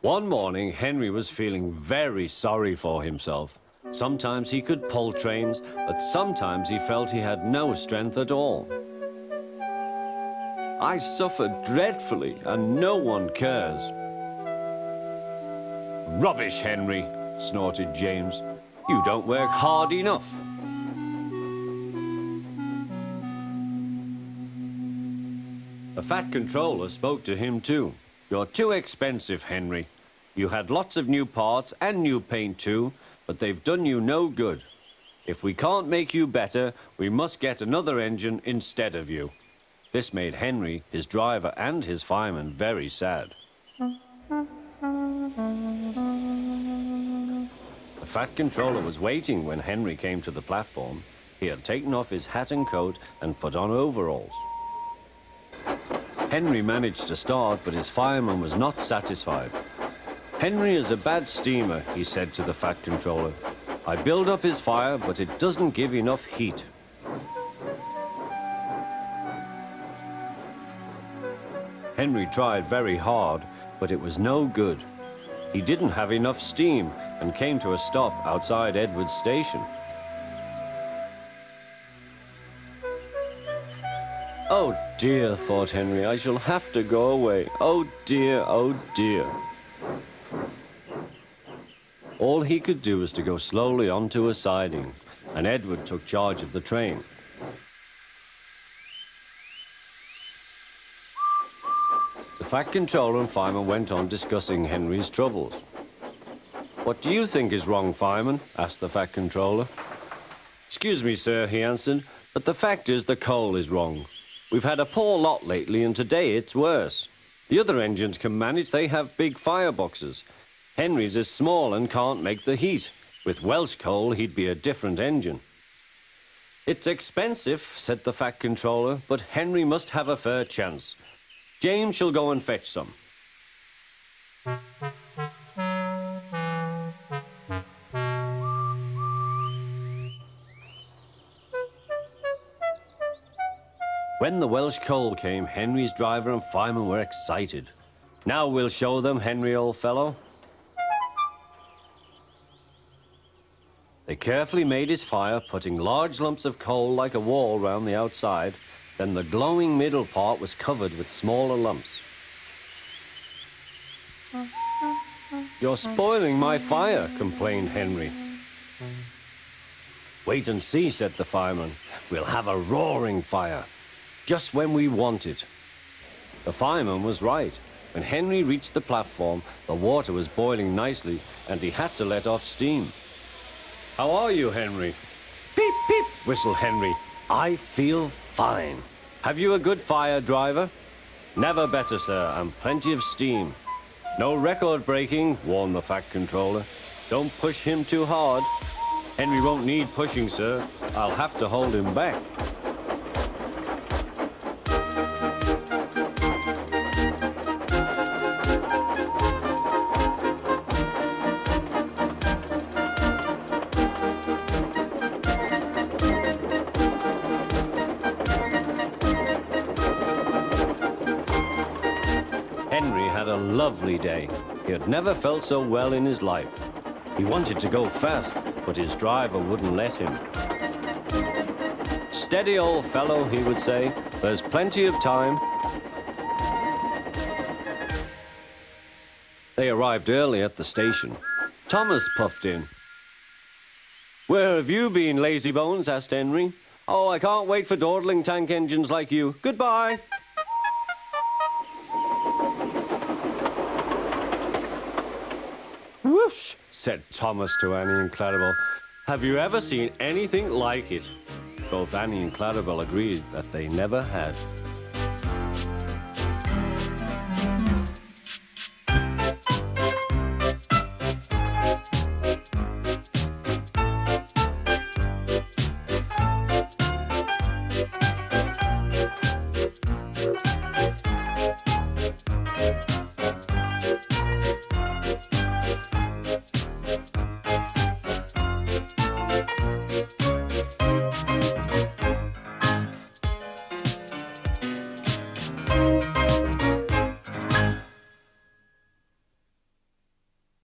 One morning, Henry was feeling very sorry for himself. Sometimes he could pull trains, but sometimes he felt he had no strength at all. I suffered dreadfully, and no one cares. Rubbish, Henry, snorted James. You don't work hard enough. The Fat Controller spoke to him too. You're too expensive, Henry. You had lots of new parts and new paint too, but they've done you no good. If we can't make you better, we must get another engine instead of you. This made Henry, his driver, and his fireman very sad. The Fat Controller was waiting when Henry came to the platform. He had taken off his hat and coat and put on overalls. Henry managed to start, but his fireman was not satisfied. Henry is a bad steamer, he said to the Fat Controller. I build up his fire, but it doesn't give enough heat. Henry tried very hard, but it was no good. He didn't have enough steam and came to a stop outside Edward's station. Oh dear, thought Henry, I shall have to go away. Oh dear, oh dear. All he could do was to go slowly onto a siding, and Edward took charge of the train. The Fat Controller and fireman went on discussing Henry's troubles. What do you think is wrong, fireman? Asked the Fat Controller. Excuse me, sir, he answered, but the fact is the coal is wrong. We've had a poor lot lately, and today it's worse. The other engines can manage, they have big fireboxes. Henry's is small and can't make the heat. With Welsh coal, he'd be a different engine. It's expensive, said the Fat Controller, but Henry must have a fair chance. James shall go and fetch some. When the Welsh coal came, Henry's driver and fireman were excited. Now we'll show them, Henry, old fellow. They carefully made his fire, putting large lumps of coal like a wall round the outside. Then the glowing middle part was covered with smaller lumps. You're spoiling my fire, complained Henry. Wait and see, said the fireman. We'll have a roaring fire, just when we want it. The fireman was right. When Henry reached the platform, the water was boiling nicely, and he had to let off steam. How are you, Henry? Peep, peep, whistled Henry. I feel fine. Have you a good fire, driver? Never better, sir, and plenty of steam. No record breaking, warned the Fat Controller. Don't push him too hard. Henry won't need pushing, sir. I'll have to hold him back. Henry had a lovely day. He had never felt so well in his life. He wanted to go fast, but his driver wouldn't let him. Steady, old fellow, he would say. There's plenty of time. They arrived early at the station. Thomas puffed in. Where have you been, lazybones? Asked Henry. Oh, I can't wait for dawdling tank engines like you. Goodbye. Whoosh, said Thomas to Annie and Clarabel. Have you ever seen anything like it? Both Annie and Clarabel agreed that they never had.